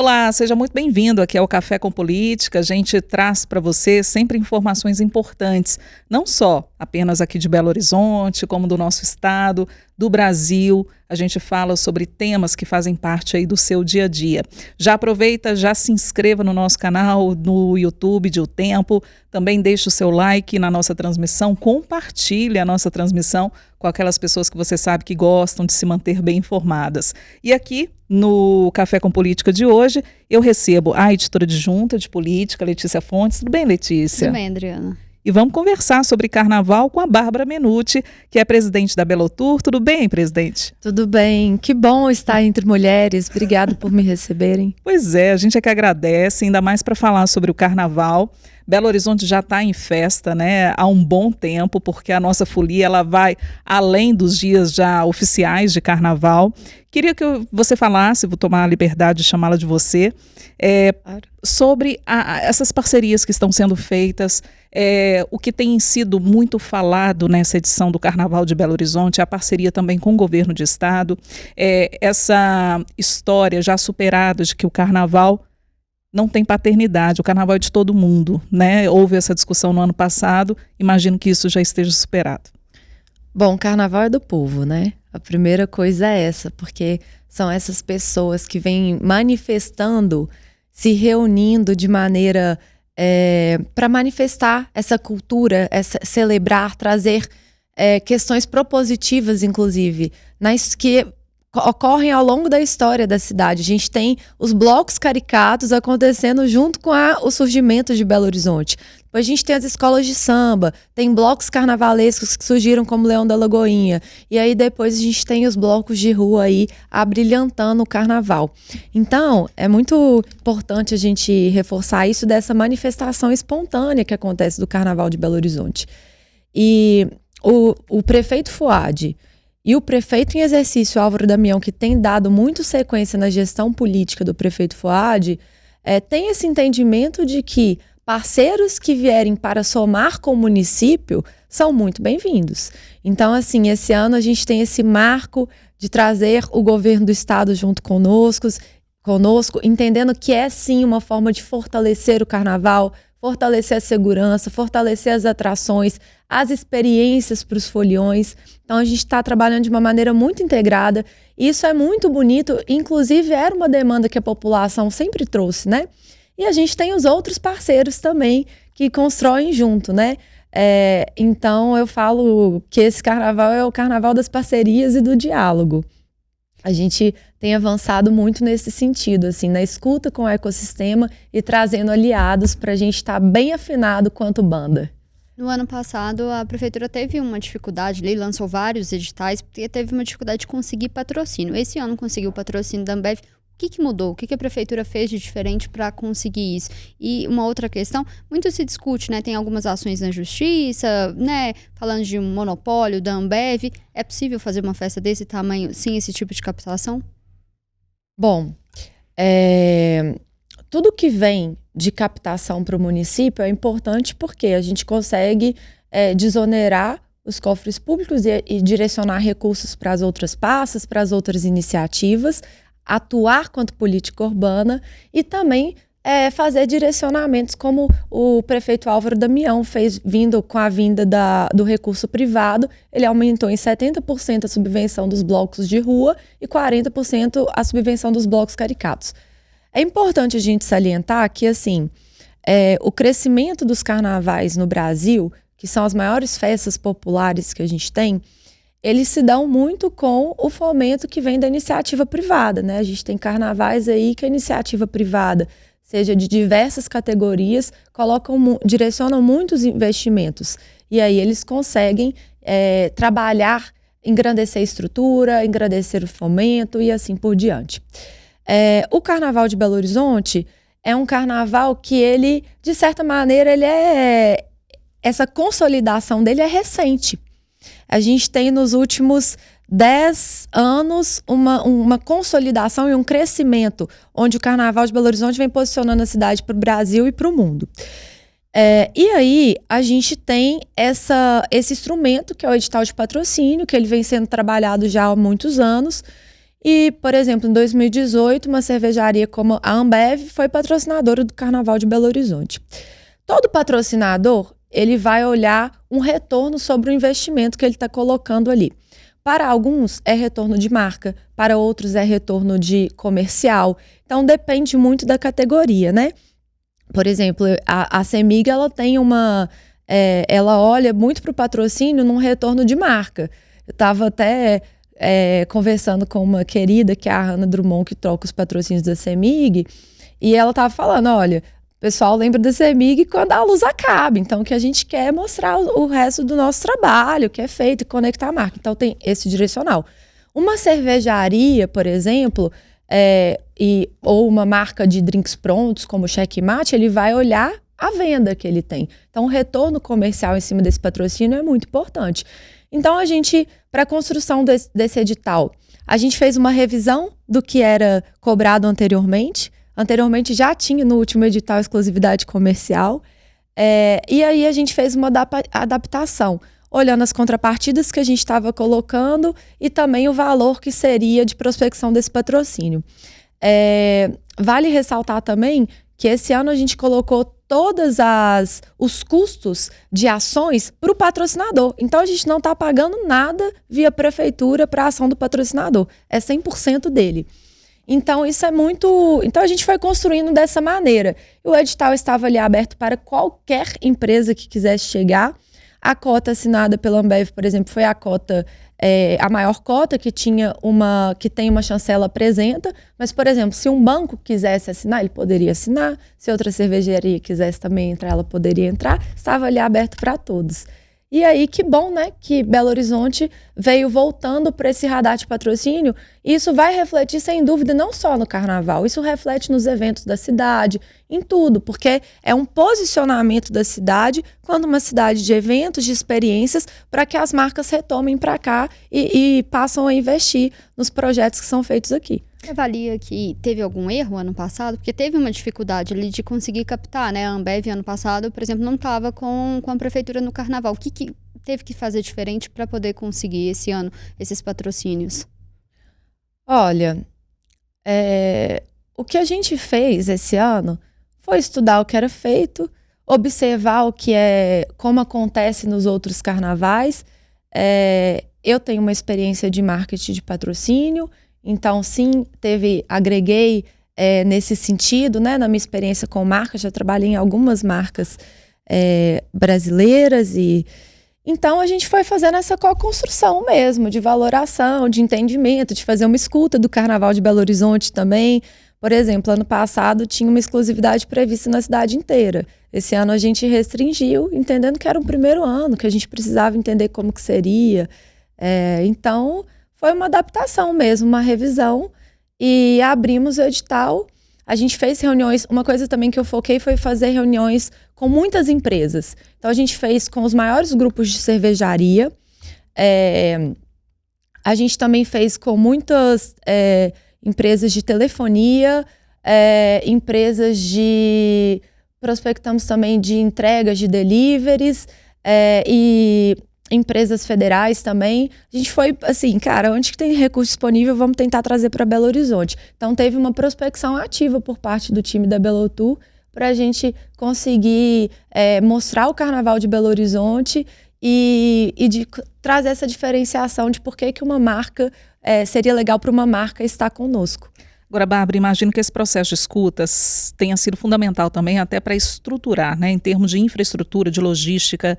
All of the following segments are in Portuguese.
Olá, seja muito bem-vindo aqui ao Café com Política. A gente traz para você sempre informações importantes, não só apenas aqui de Belo Horizonte, como do nosso estado, do Brasil. A gente fala sobre temas que fazem parte aí do seu dia a dia. Já aproveita, já se inscreva no nosso canal no YouTube de O Tempo. Também deixe o seu like na nossa transmissão, compartilhe a nossa transmissão com aquelas pessoas que você sabe que gostam de se manter bem informadas. E aqui no Café com Política de hoje, eu recebo a editora adjunta de política, Letícia Fontes. Tudo bem, Letícia? Tudo bem, Adriana. E vamos conversar sobre carnaval com a Bárbara Menuti, que é presidente da Belotur. Tudo bem, presidente? Tudo bem. Que bom estar entre mulheres. Obrigado por me receberem. Pois é, a gente é que agradece, ainda mais para falar sobre o carnaval. Belo Horizonte já está em festa, né, há um bom tempo, porque a nossa folia ela vai além dos dias já oficiais de carnaval. Queria que você falasse, vou tomar a liberdade de chamá-la de você, sobre essas parcerias que estão sendo feitas. O que tem sido muito falado nessa edição do Carnaval de Belo Horizonte é a parceria também com o governo de estado, essa história já superada de que o carnaval não tem paternidade, o carnaval é de todo mundo, né? Houve essa discussão no ano passado, imagino que isso já esteja superado. Bom, carnaval é do povo, né? A primeira coisa é essa, porque são essas pessoas que vêm manifestando, se reunindo de maneira para manifestar essa cultura, celebrar, trazer questões propositivas, inclusive, que ocorrem ao longo da história da cidade. A gente tem os blocos caricatos acontecendo junto com o surgimento de Belo Horizonte. Depois a gente tem as escolas de samba, tem blocos carnavalescos que surgiram como Leão da Lagoinha. E aí depois a gente tem os blocos de rua aí abrilhantando o carnaval. Então, é muito importante a gente reforçar isso dessa manifestação espontânea que acontece do Carnaval de Belo Horizonte. E o prefeito Fuad e o prefeito em exercício, Álvaro Damião, que tem dado muito sequência na gestão política do prefeito Fuad, tem esse entendimento de que parceiros que vierem para somar com o município são muito bem-vindos. Então, assim, esse ano a gente tem esse marco de trazer o governo do estado junto conosco, entendendo que é sim uma forma de fortalecer o carnaval, fortalecer a segurança, fortalecer as atrações, as experiências para os foliões. Então a gente está trabalhando de uma maneira muito integrada. Isso é muito bonito, inclusive era uma demanda que a população sempre trouxe, né? E a gente tem os outros parceiros também que constroem junto, né? Então eu falo que esse carnaval é o carnaval das parcerias e do diálogo. A gente tem avançado muito nesse sentido, assim, na escuta com o ecossistema e trazendo aliados para a gente estar bem afinado quanto banda. No ano passado, a prefeitura teve uma dificuldade, lançou vários editais, porque teve uma dificuldade de conseguir patrocínio. Esse ano conseguiu o patrocínio da Ambev. O que mudou? O que a prefeitura fez de diferente para conseguir isso? E uma outra questão, muito se discute, né? Tem algumas ações na justiça, né? Falando de um monopólio da Ambev. É possível fazer uma festa desse tamanho sem esse tipo de captação? Bom, tudo que vem de captação para o município é importante porque a gente consegue desonerar os cofres públicos e direcionar recursos para as outras pastas, para as outras iniciativas, atuar quanto política urbana e também fazer direcionamentos como o prefeito Álvaro Damião fez com a vinda do recurso privado. Ele aumentou em 70% a subvenção dos blocos de rua e 40% a subvenção dos blocos caricatos. É importante a gente salientar que assim, o crescimento dos carnavais no Brasil, que são as maiores festas populares que a gente tem, eles se dão muito com o fomento que vem da iniciativa privada, né? A gente tem carnavais aí que a iniciativa privada, seja de diversas categorias, direcionam muitos investimentos. E aí eles conseguem trabalhar, engrandecer a estrutura, engrandecer o fomento e assim por diante. O Carnaval de Belo Horizonte é um carnaval que ele, de certa maneira, essa consolidação dele é recente. A gente tem nos últimos 10 anos uma consolidação e um crescimento, onde o Carnaval de Belo Horizonte vem posicionando a cidade para o Brasil e para o mundo. E aí a gente tem esse instrumento que é o edital de patrocínio, que ele vem sendo trabalhado já há muitos anos, E, por exemplo, em 2018, uma cervejaria como a Ambev foi patrocinadora do Carnaval de Belo Horizonte. Todo patrocinador, ele vai olhar um retorno sobre o investimento que ele está colocando ali. Para alguns é retorno de marca, para outros é retorno de comercial. Então depende muito da categoria, né? Por exemplo, a CEMIG, ela tem ela olha muito para o patrocínio num retorno de marca. Eu estava até conversando com uma querida, que é a Ana Drummond, que troca os patrocínios da CEMIG, e ela estava falando, olha, o pessoal lembra da CEMIG quando a luz acaba, então o que a gente quer é mostrar o resto do nosso trabalho, o que é feito e conectar a marca. Então tem esse direcional. Uma cervejaria, por exemplo, ou uma marca de drinks prontos, como o Checkmate, ele vai olhar a venda que ele tem. Então o retorno comercial em cima desse patrocínio é muito importante. Então para a construção desse edital, a gente fez uma revisão do que era cobrado anteriormente. Anteriormente já tinha no último edital exclusividade comercial. E aí a gente fez uma adaptação, olhando as contrapartidas que a gente estava colocando e também o valor que seria de prospecção desse patrocínio. Vale ressaltar também que esse ano a gente colocou todos os custos de ações para o patrocinador. Então a gente não está pagando nada via prefeitura para a ação do patrocinador. É 100% dele. Então isso é muito... Então a gente foi construindo dessa maneira. O edital estava ali aberto para qualquer empresa que quisesse chegar. A cota assinada pela Ambev, por exemplo, foi a maior cota que tem uma chancela apresenta. Mas, por exemplo, se um banco quisesse assinar, ele poderia assinar. Se outra cervejaria quisesse também entrar, ela poderia entrar. Estava ali aberto para todos. E aí, que bom, né, que Belo Horizonte veio voltando para esse radar de patrocínio. E isso vai refletir, sem dúvida, não só no Carnaval. Isso reflete nos eventos da cidade, em tudo, porque é um posicionamento da cidade quando uma cidade de eventos, de experiências, para que as marcas retomem para cá e passam a investir nos projetos que são feitos aqui. Você avalia que teve algum erro ano passado? Porque teve uma dificuldade ali de conseguir captar, né? A Ambev ano passado, por exemplo, não estava com a prefeitura no Carnaval. O que teve que fazer diferente para poder conseguir esse ano esses patrocínios? Olha, o que a gente fez esse ano foi estudar o que era feito, observar como acontece nos outros carnavais. Eu tenho uma experiência de marketing de patrocínio, então sim, agreguei nesse sentido, né, na minha experiência com marcas. Já trabalhei em algumas marcas brasileiras então a gente foi fazendo essa co-construção mesmo, de valoração, de entendimento, de fazer uma escuta do Carnaval de Belo Horizonte também. Por exemplo, ano passado tinha uma exclusividade prevista na cidade inteira. Esse ano a gente restringiu, entendendo que era o primeiro ano, que a gente precisava entender como que seria. Então, foi uma adaptação mesmo, uma revisão, e abrimos o edital. A gente fez reuniões, uma coisa também que eu foquei foi fazer reuniões com muitas empresas. Então a gente fez com os maiores grupos de cervejaria, a gente também fez com muitas empresas de telefonia, prospectamos também de entregas de deliveries, e empresas federais também. A gente foi assim, cara, onde que tem recurso disponível, vamos tentar trazer para Belo Horizonte. Então teve uma prospecção ativa por parte do time da Belo Tour para a gente conseguir mostrar o Carnaval de Belo Horizonte e de trazer essa diferenciação de por que uma marca seria legal para uma marca estar conosco. Agora, Bárbara, imagino que esse processo de escutas tenha sido fundamental também até para estruturar, né, em termos de infraestrutura, de logística,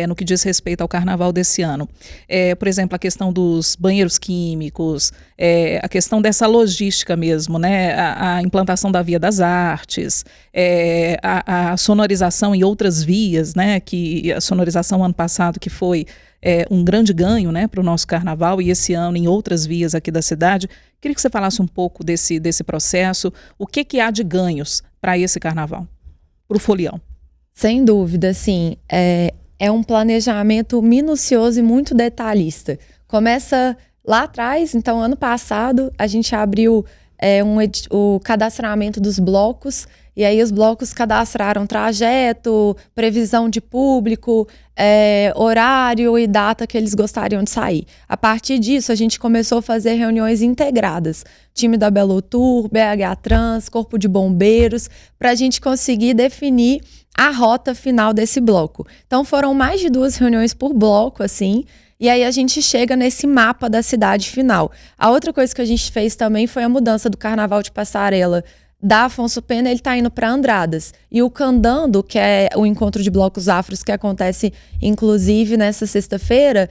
no que diz respeito ao Carnaval desse ano. Por exemplo, a questão dos banheiros químicos, a questão dessa logística mesmo, né, a implantação da Via das Artes, a sonorização em outras vias, né, que a sonorização ano passado que foi um grande ganho, né, para o nosso Carnaval, e esse ano em outras vias aqui da cidade. Queria que você falasse um pouco desse processo, o que há de ganhos para esse Carnaval, para o Folião. Sem dúvida, sim. É um planejamento minucioso e muito detalhista. Começa lá atrás, então ano passado a gente abriu o cadastramento dos blocos, e aí os blocos cadastraram trajeto, previsão de público, horário e data que eles gostariam de sair. A partir disso, a gente começou a fazer reuniões integradas. Time da Belotour, BH Trans, Corpo de Bombeiros, para a gente conseguir definir a rota final desse bloco. Então foram mais de 2 reuniões por bloco, assim, e aí a gente chega nesse mapa da cidade final. A outra coisa que a gente fez também foi a mudança do Carnaval de Passarela da Afonso Pena, ele está indo para Andradas. E o Candando, que é o encontro de blocos afros que acontece, inclusive, nessa sexta-feira,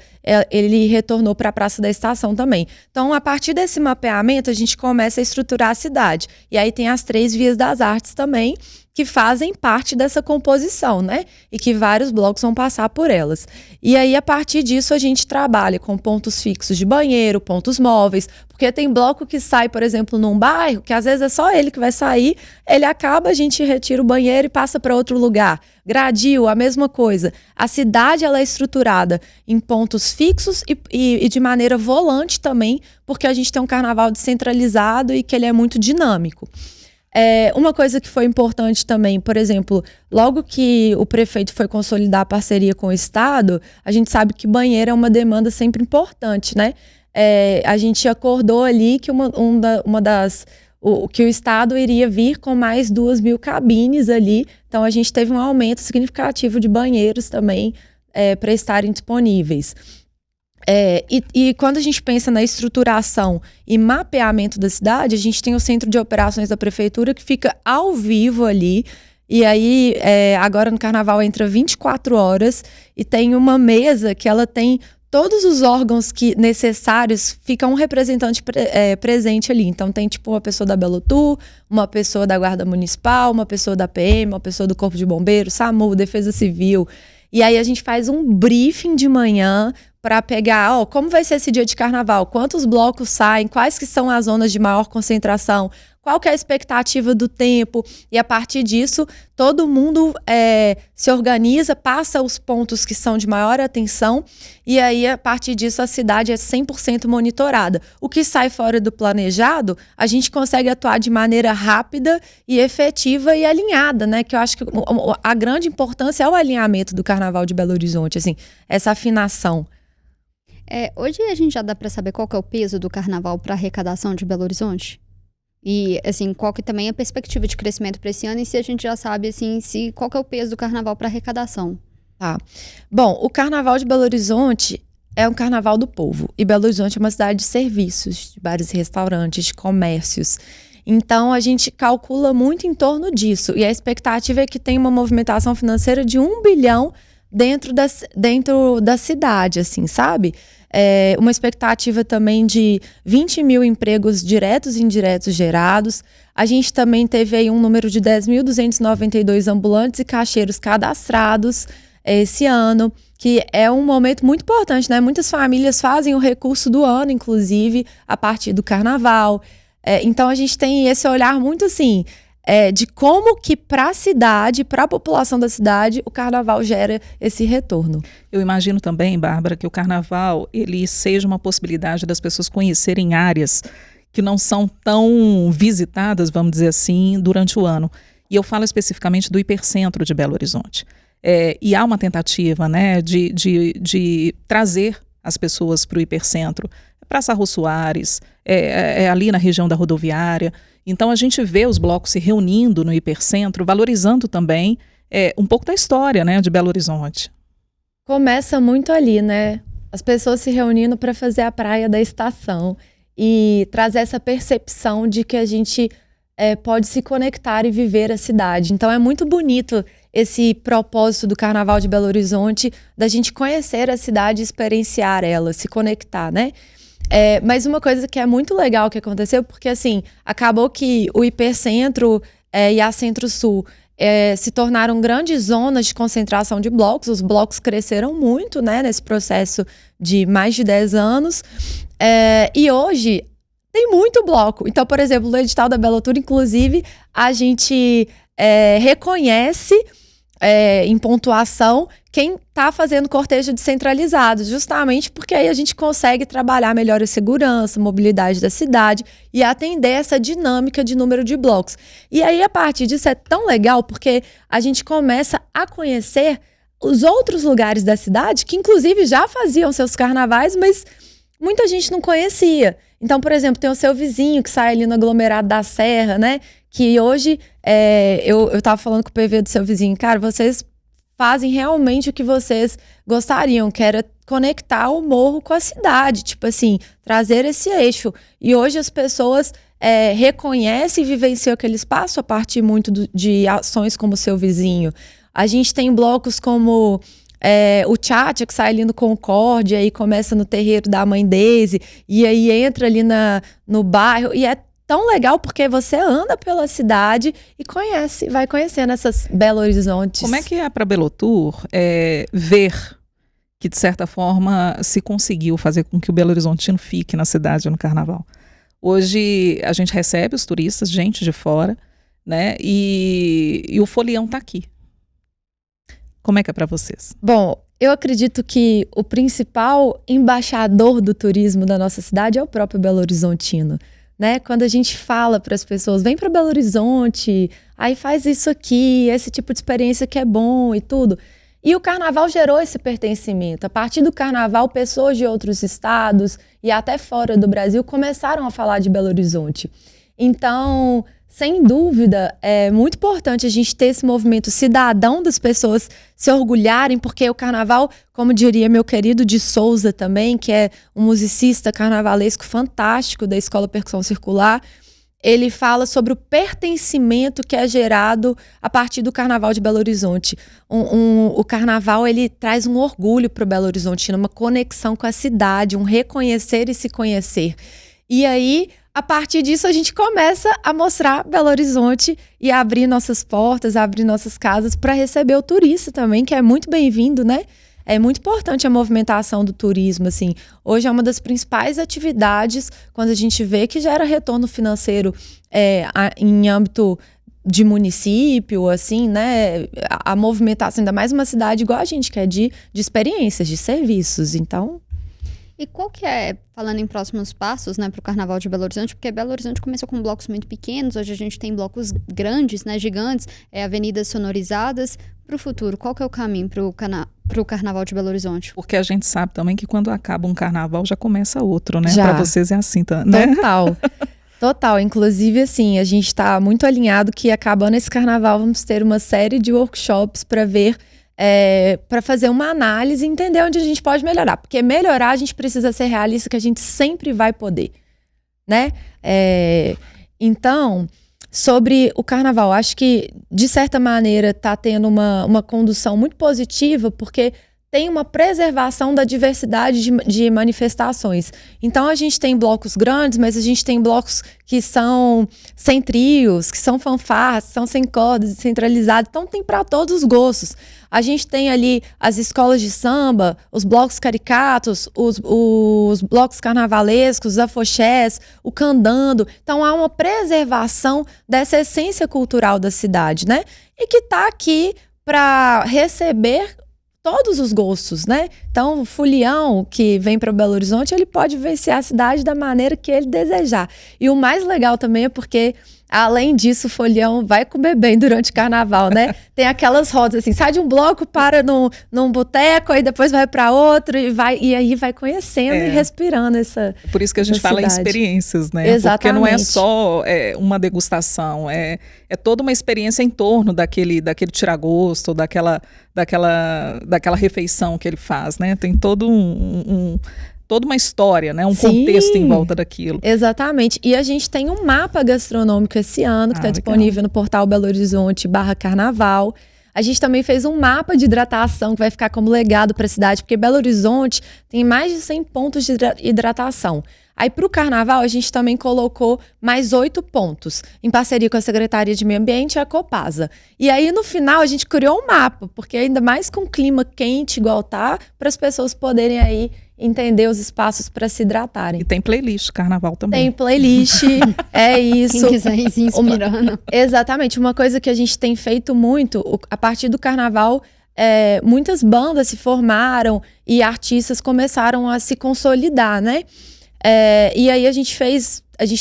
ele retornou para a Praça da Estação também. Então, a partir desse mapeamento, a gente começa a estruturar a cidade. E aí tem as 3 vias das artes também, que fazem parte dessa composição, né? E que vários blocos vão passar por elas. E aí, a partir disso, a gente trabalha com pontos fixos de banheiro, pontos móveis, porque tem bloco que sai, por exemplo, num bairro, que às vezes é só ele que vai sair, ele acaba, a gente retira o banheiro e passa para outro lugar. Gradil, a mesma coisa. A cidade, ela é estruturada em pontos fixos e de maneira volante também, porque a gente tem um carnaval descentralizado e que ele é muito dinâmico. Uma coisa que foi importante também, por exemplo, logo que o prefeito foi consolidar a parceria com o Estado, a gente sabe que banheiro é uma demanda sempre importante, né? A gente acordou ali que que o Estado iria vir com mais 2.000 cabines ali, então a gente teve um aumento significativo de banheiros também para estarem disponíveis. E quando a gente pensa na estruturação e mapeamento da cidade, a gente tem o Centro de Operações da Prefeitura que fica ao vivo ali, e aí agora no Carnaval entra 24 horas e tem uma mesa que ela tem todos os órgãos necessários, fica um representante presente ali. Então tem tipo uma pessoa da Belotour, uma pessoa da Guarda Municipal, uma pessoa da PM, uma pessoa do Corpo de Bombeiros, SAMU, Defesa Civil. E aí a gente faz um briefing de manhã para pegar, como vai ser esse dia de carnaval, quantos blocos saem, quais que são as zonas de maior concentração, qual que é a expectativa do tempo, e a partir disso, todo mundo se organiza, passa os pontos que são de maior atenção, e aí, a partir disso, a cidade é 100% monitorada. O que sai fora do planejado, a gente consegue atuar de maneira rápida e efetiva e alinhada, né? Que eu acho que a grande importância é o alinhamento do Carnaval de Belo Horizonte, assim, essa afinação. Hoje a gente já dá para saber qual que é o peso do Carnaval para a arrecadação de Belo Horizonte? E, assim, qual que também é a perspectiva de crescimento para esse ano e se a gente já sabe, assim, qual que é o peso do Carnaval para arrecadação? Tá. Bom, o Carnaval de Belo Horizonte é um carnaval do povo. E Belo Horizonte é uma cidade de serviços, de bares e restaurantes, de comércios. Então, a gente calcula muito em torno disso. E a expectativa é que tenha uma movimentação financeira de 1 bilhão dentro da cidade, assim, sabe? Uma expectativa também de 20 mil empregos diretos e indiretos gerados. A gente também teve aí um número de 10.292 ambulantes e caixeiros cadastrados esse ano, que é um momento muito importante, né? Muitas famílias fazem o recurso do ano, inclusive, a partir do carnaval. Então, a gente tem esse olhar muito assim, de como que para a cidade, para a população da cidade, o carnaval gera esse retorno. Eu imagino também, Bárbara, que o carnaval ele seja uma possibilidade das pessoas conhecerem áreas que não são tão visitadas, vamos dizer assim, durante o ano. E eu falo especificamente do hipercentro de Belo Horizonte. E há uma tentativa, né, de trazer as pessoas para o hipercentro. Praça Rô Soares, ali na região da rodoviária. Então a gente vê os blocos se reunindo no hipercentro, valorizando também um pouco da história, né, de Belo Horizonte. Começa muito ali, né? As pessoas se reunindo para fazer a praia da estação e trazer essa percepção de que a gente pode se conectar e viver a cidade. Então é muito bonito esse propósito do Carnaval de Belo Horizonte, da gente conhecer a cidade, experienciar ela, se conectar, né? Mas uma coisa que é muito legal que aconteceu, porque assim, acabou que o hipercentro e a Centro-Sul se tornaram grandes zonas de concentração de blocos. Os blocos cresceram muito, né, nesse processo de mais de 10 anos. E hoje tem muito bloco. Então, por exemplo, no edital da Belotour, inclusive, a gente reconhece em pontuação quem está fazendo cortejo descentralizado, justamente porque aí a gente consegue trabalhar melhor a segurança, a mobilidade da cidade e atender essa dinâmica de número de blocos. E aí, a partir disso, é tão legal porque a gente começa a conhecer os outros lugares da cidade que, inclusive, já faziam seus carnavais, mas muita gente não conhecia. Então, por exemplo, tem o seu vizinho que sai ali no aglomerado da Serra, né? Que hoje, eu tava falando com o PV do seu vizinho, cara, vocês fazem realmente o que vocês gostariam, que era conectar o morro com a cidade, tipo assim, trazer esse eixo. E hoje as pessoas reconhecem e vivenciam aquele espaço a partir muito de ações como o seu vizinho. A gente tem blocos como o Tchatcha, que sai ali no Concórdia, aí começa no terreiro da Mãe Deise, e aí entra ali no bairro, e é tão legal porque você anda pela cidade e vai conhecendo essas Belo Horizontes. Como é que é para Belotour ver que, de certa forma, se conseguiu fazer com que o Belo Horizontino fique na cidade no Carnaval? Hoje a gente recebe os turistas, gente de fora, né? E o folião está aqui. Como é que é para vocês? Bom, eu acredito que o principal embaixador do turismo da nossa cidade é o próprio Belo Horizontino. Né? Quando a gente fala para as pessoas, vem para Belo Horizonte, aí faz isso aqui, esse tipo de experiência que é bom e tudo. E o Carnaval gerou esse pertencimento. A partir do Carnaval, pessoas de outros estados e até fora do Brasil começaram a falar de Belo Horizonte. Então, sem dúvida, é muito importante a gente ter esse movimento cidadão das pessoas se orgulharem, porque o Carnaval, como diria meu querido de Souza também, que é um musicista carnavalesco fantástico da Escola Percussão Circular, ele fala sobre o pertencimento que é gerado a partir do Carnaval de Belo Horizonte. O Carnaval, ele traz um orgulho para o Belo Horizontino, uma conexão com a cidade, um reconhecer e se conhecer. E aí, a partir disso, a gente começa a mostrar Belo Horizonte e abrir nossas portas, abrir nossas casas para receber o turista também, que é muito bem-vindo, né? É muito importante a movimentação do turismo, assim. Hoje é uma das principais atividades quando a gente vê que gera retorno financeiro em âmbito de município, assim, né? A movimentação, ainda mais uma cidade igual a gente, que é de experiências, de serviços, então... E qual que é, falando em próximos passos, né, para o Carnaval de Belo Horizonte, porque Belo Horizonte começou com blocos muito pequenos, hoje a gente tem blocos grandes, né, gigantes, avenidas sonorizadas. Para o futuro, qual que é o caminho para o Carnaval de Belo Horizonte? Porque a gente sabe também que quando acaba um carnaval já começa outro, né? Já. Para vocês é assim, né? Total. Inclusive, assim, a gente está muito alinhado que acabando esse carnaval vamos ter uma série de workshops para ver para fazer uma análise e entender onde a gente pode melhorar. Porque melhorar, a gente precisa ser realista, que a gente sempre vai poder, né? Então, sobre o carnaval, acho que, de certa maneira, está tendo uma condução muito positiva, porque tem uma preservação da diversidade de manifestações. Então, a gente tem blocos grandes, mas a gente tem blocos que são sem trios, que são fanfarras, que são sem cordas, descentralizados. Então, tem para todos os gostos. A gente tem ali as escolas de samba, os blocos caricatos, os blocos carnavalescos, os afoxés, o candando. Então, há uma preservação dessa essência cultural da cidade, né? E que está aqui para receber todos os gostos, né? Então, o folião que vem para Belo Horizonte, ele pode vivenciar a cidade da maneira que ele desejar. E o mais legal também é porque, além disso, o folião vai comer bem durante o carnaval, né? Tem aquelas rodas assim, sai de um bloco, para num boteco, aí depois vai para outro e aí vai conhecendo e respirando essa Por isso que a gente fala em experiências, né? Exatamente. Porque não é só uma degustação, é toda uma experiência em torno daquele tiragosto, daquela refeição que ele faz, né? Tem toda uma história, né? Um contexto em volta daquilo. Exatamente. E a gente tem um mapa gastronômico esse ano, que está disponível no portal Belo Horizonte/Carnaval. A gente também fez um mapa de hidratação que vai ficar como legado para a cidade, porque Belo Horizonte tem mais de 100 pontos de hidratação. Aí, para o Carnaval, a gente também colocou mais 8 pontos, em parceria com a Secretaria de Meio Ambiente e a Copasa. E aí, no final, a gente criou um mapa, porque ainda mais com clima quente igual tá, para as pessoas poderem aí entender os espaços para se hidratarem. E tem playlist carnaval também. Tem playlist, é isso. Quem quiser ir se inspirando. Exatamente, uma coisa que a gente tem feito muito, a partir do carnaval, muitas bandas se formaram e artistas começaram a se consolidar, né? E aí a gente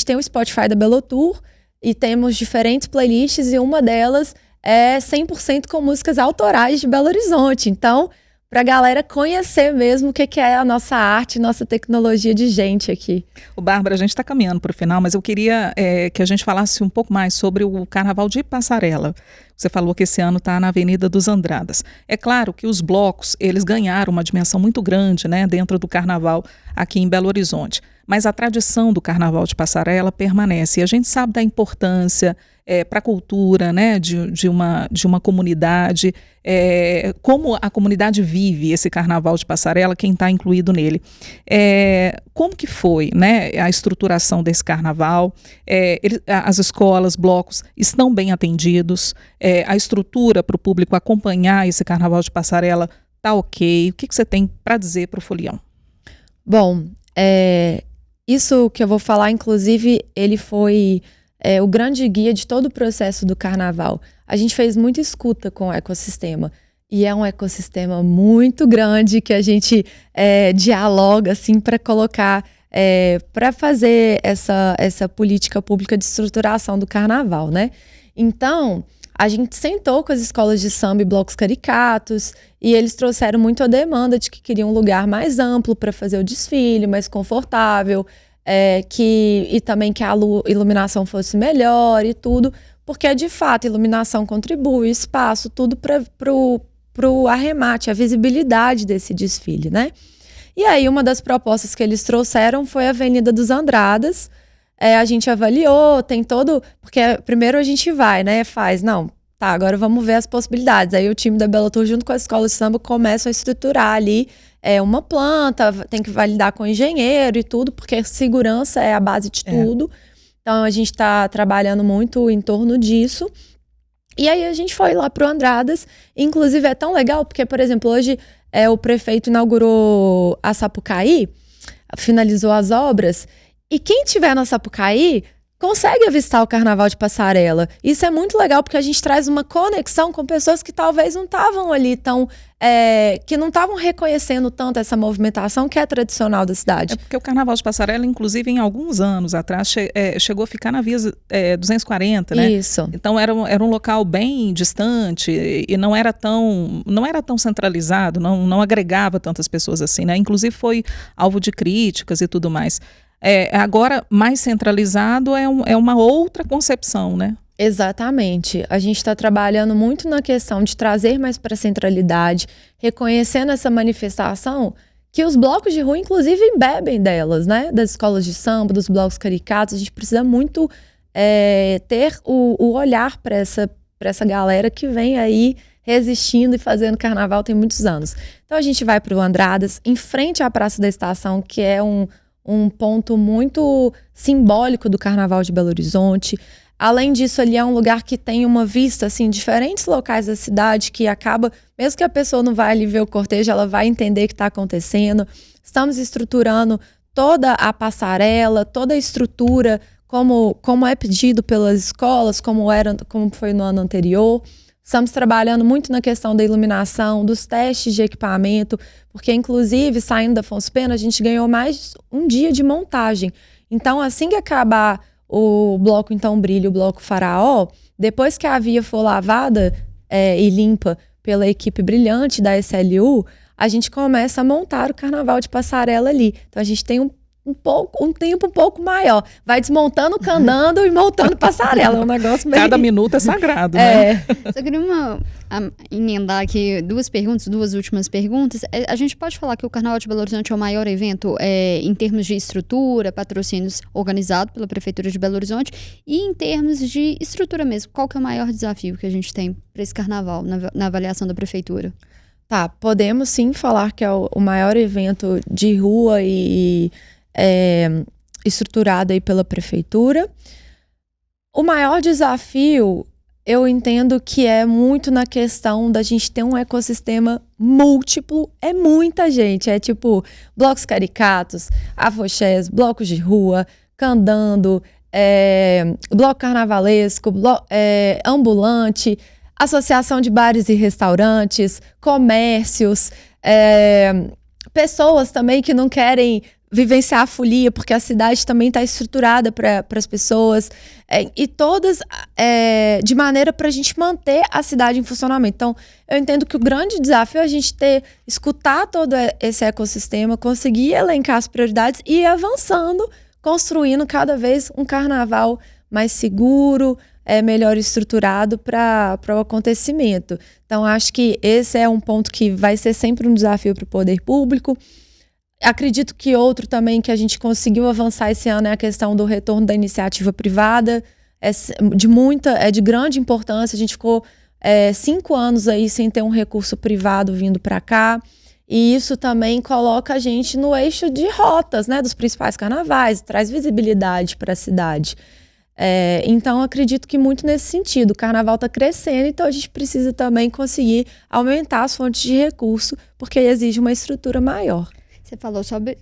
tem o Spotify da Belotour e temos diferentes playlists e uma delas é 100% com músicas autorais de Belo Horizonte. Então, pra galera conhecer mesmo o que é a nossa arte, nossa tecnologia de gente aqui. Bárbara, a gente está caminhando para o final, mas eu queria que a gente falasse um pouco mais sobre o Carnaval de Passarela. Você falou que esse ano está na Avenida dos Andradas. É claro que os blocos, eles ganharam uma dimensão muito grande, né, dentro do Carnaval aqui em Belo Horizonte. Mas a tradição do Carnaval de Passarela permanece. E a gente sabe da importância para a cultura, né, de uma comunidade, como a comunidade vive esse Carnaval de Passarela, quem está incluído nele. Como que foi, né, a estruturação desse Carnaval? As escolas, blocos estão bem atendidos? A estrutura para o público acompanhar esse Carnaval de Passarela está ok? O que você tem para dizer para o Folião? Bom, isso que eu vou falar, inclusive, ele foi o grande guia de todo o processo do Carnaval. A gente fez muita escuta com o ecossistema. E é um ecossistema muito grande que a gente dialoga assim, para colocar, para fazer essa política pública de estruturação do Carnaval, né? Então, a gente sentou com as escolas de samba e blocos caricatos e eles trouxeram muito a demanda de que queriam um lugar mais amplo para fazer o desfile, mais confortável, e também que a iluminação fosse melhor e tudo, porque de fato a iluminação contribui, espaço, tudo para o arremate, a visibilidade desse desfile, né? E aí uma das propostas que eles trouxeram foi a Avenida dos Andradas. A gente avaliou, tem todo... Porque primeiro a gente vai, né? Agora vamos ver as possibilidades. Aí o time da Belotour, junto com a escola de samba, começam a estruturar ali uma planta, tem que validar com o engenheiro e tudo, porque segurança é a base de tudo. Então a gente está trabalhando muito em torno disso. E aí a gente foi lá pro Andradas. Inclusive é tão legal, porque, por exemplo, hoje o prefeito inaugurou a Sapucaí, finalizou as obras, e quem tiver na Sapucaí consegue avistar o Carnaval de Passarela. Isso é muito legal, porque a gente traz uma conexão com pessoas que talvez não estavam ali que não estavam reconhecendo tanto essa movimentação que é tradicional da cidade. Porque o Carnaval de Passarela, inclusive, em alguns anos atrás, chegou a ficar na Via 240, né? Isso. Então era um local bem distante e não era tão centralizado, não agregava tantas pessoas assim, né? Inclusive foi alvo de críticas e tudo mais. Agora, mais centralizado é uma outra concepção, né? Exatamente. A gente está trabalhando muito na questão de trazer mais para a centralidade, reconhecendo essa manifestação que os blocos de rua, inclusive, bebem delas, né? Das escolas de samba, dos blocos caricatos. A gente precisa muito ter o olhar para essa galera que vem aí resistindo e fazendo carnaval tem muitos anos. Então a gente vai para o Andradas, em frente à Praça da Estação, que é um ponto muito simbólico do Carnaval de Belo Horizonte. Além disso, ali é um lugar que tem uma vista, assim, diferentes locais da cidade, que acaba, mesmo que a pessoa não vá ali ver o cortejo, ela vai entender o que está acontecendo. Estamos estruturando toda a passarela, toda a estrutura, como é pedido pelas escolas, como foi no ano anterior. Estamos trabalhando muito na questão da iluminação, dos testes de equipamento, porque, inclusive, saindo da Afonso Pena, a gente ganhou mais um dia de montagem. Então, assim que acabar o bloco Então Brilha, o bloco Faraó, depois que a via for lavada e limpa pela equipe brilhante da SLU, a gente começa a montar o Carnaval de Passarela ali. Então, a gente tem um tempo um pouco maior. Vai desmontando, candando e montando passarela. É um negócio meio... Cada minuto é sagrado, né? Só queria emendar aqui duas últimas perguntas. A gente pode falar que o Carnaval de Belo Horizonte é o maior evento em termos de estrutura, patrocínios organizado pela Prefeitura de Belo Horizonte e em termos de estrutura mesmo. Qual que é o maior desafio que a gente tem para esse Carnaval na avaliação da Prefeitura? Tá, podemos sim falar que é o maior evento de rua e estruturado aí pela Prefeitura. O maior desafio eu entendo que é muito na questão da gente ter um ecossistema múltiplo, é muita gente, é tipo blocos caricatos, afoxés, blocos de rua, candando, bloco carnavalesco, ambulante, associação de bares e restaurantes, comércios, pessoas também que não querem vivenciar a folia, porque a cidade também está estruturada para as pessoas, e todas de maneira para a gente manter a cidade em funcionamento. Então, eu entendo que o grande desafio é a gente escutar todo esse ecossistema, conseguir elencar as prioridades e ir avançando, construindo cada vez um carnaval mais seguro, melhor estruturado para o acontecimento. Então, acho que esse é um ponto que vai ser sempre um desafio para o poder público. Acredito que outro também que a gente conseguiu avançar esse ano é a questão do retorno da iniciativa privada, de grande importância. A gente ficou 5 anos aí sem ter um recurso privado vindo para cá, e isso também coloca a gente no eixo de rotas, né, dos principais carnavais, traz visibilidade para a cidade. Então, acredito que muito nesse sentido. O carnaval está crescendo, então a gente precisa também conseguir aumentar as fontes de recurso, porque exige uma estrutura maior. Você falou sobre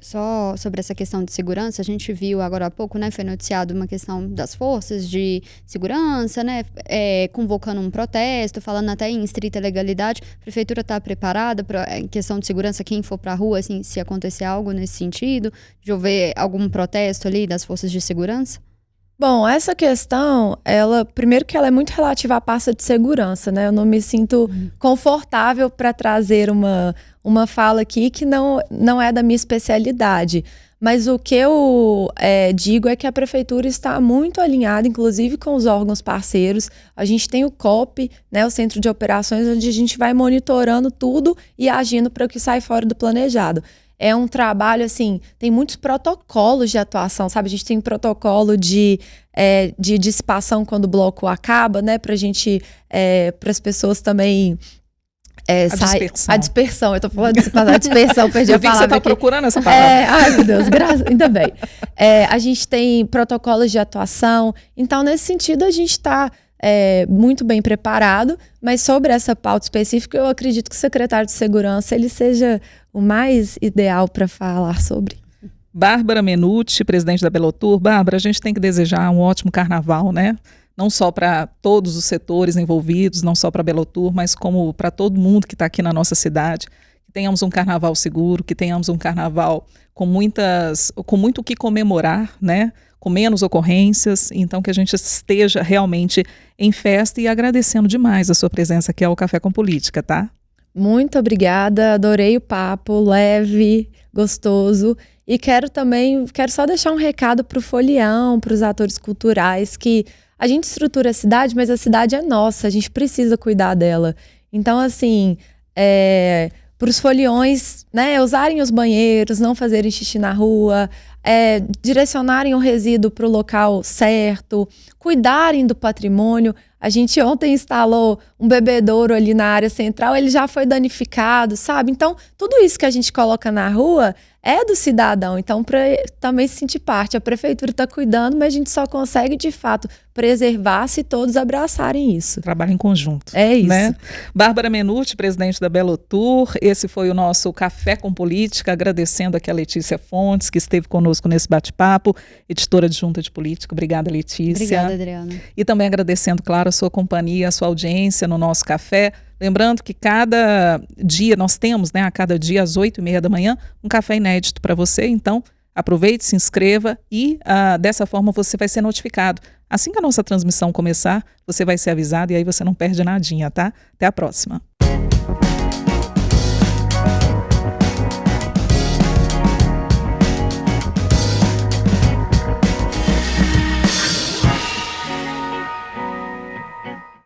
essa questão de segurança. A gente viu agora há pouco, né, foi noticiado uma questão das forças de segurança, né, convocando um protesto, falando até em estrita legalidade. A prefeitura está preparada para, em questão de segurança, quem for para a rua, assim, se acontecer algo nesse sentido, de houver algum protesto ali das forças de segurança? Bom, essa questão, primeiro que ela é muito relativa à pasta de segurança, né? Eu não me sinto confortável para trazer uma fala aqui que não é da minha especialidade. Mas o que eu digo é que a prefeitura está muito alinhada, inclusive com os órgãos parceiros. A gente tem o COP, né, o Centro de Operações, onde a gente vai monitorando tudo e agindo para o que sai fora do planejado. É um trabalho, assim, tem muitos protocolos de atuação, sabe? A gente tem protocolo de dissipação quando o bloco acaba, né? Pra gente, para as pessoas também... dispersão. A dispersão, eu tô falando de dissipação, a dispersão, perdi a palavra. Eu vi que você tá procurando essa palavra. Ai, meu Deus, ainda bem. A gente tem protocolos de atuação, então, nesse sentido, a gente está muito bem preparado, mas sobre essa pauta específica, eu acredito que o secretário de Segurança ele seja o mais ideal para falar sobre. Bárbara Menuti, presidente da Belotour. Bárbara, a gente tem que desejar um ótimo carnaval, né? Não só para todos os setores envolvidos, não só para a Belotour, mas como para todo mundo que está aqui na nossa cidade. Que tenhamos um carnaval seguro, que tenhamos um carnaval com muito o que comemorar, né? Com menos ocorrências, então que a gente esteja realmente em festa, e agradecendo demais a sua presença aqui ao Café com Política, tá? Muito obrigada, adorei o papo, leve, gostoso, e quero só deixar um recado para o Folião, para os atores culturais, que a gente estrutura a cidade, mas a cidade é nossa, a gente precisa cuidar dela. Então, assim, para os foliões, né, usarem os banheiros, não fazerem xixi na rua, direcionarem o resíduo para o local certo, cuidarem do patrimônio. A gente ontem instalou um bebedouro ali na área central, ele já foi danificado, sabe? Então, tudo isso que a gente coloca na rua é do cidadão, então para também se sentir parte. A prefeitura está cuidando, mas a gente só consegue, de fato, preservar se todos abraçarem isso. Trabalho em conjunto. É isso. Né? Bárbara Menuti, presidente da Belotour, esse foi o nosso Café com Política, agradecendo aqui a Letícia Fontes, que esteve conosco nesse bate-papo, editora adjunta de política. Obrigada, Letícia. Obrigada, Adriana. E também agradecendo, claro, a sua companhia, a sua audiência no nosso café. Lembrando que cada dia nós temos, né, a cada dia às 8h30 da manhã, um café inédito para você. Então, aproveite, se inscreva e dessa forma você vai ser notificado. Assim que a nossa transmissão começar, você vai ser avisado e aí você não perde nadinha, tá? Até a próxima.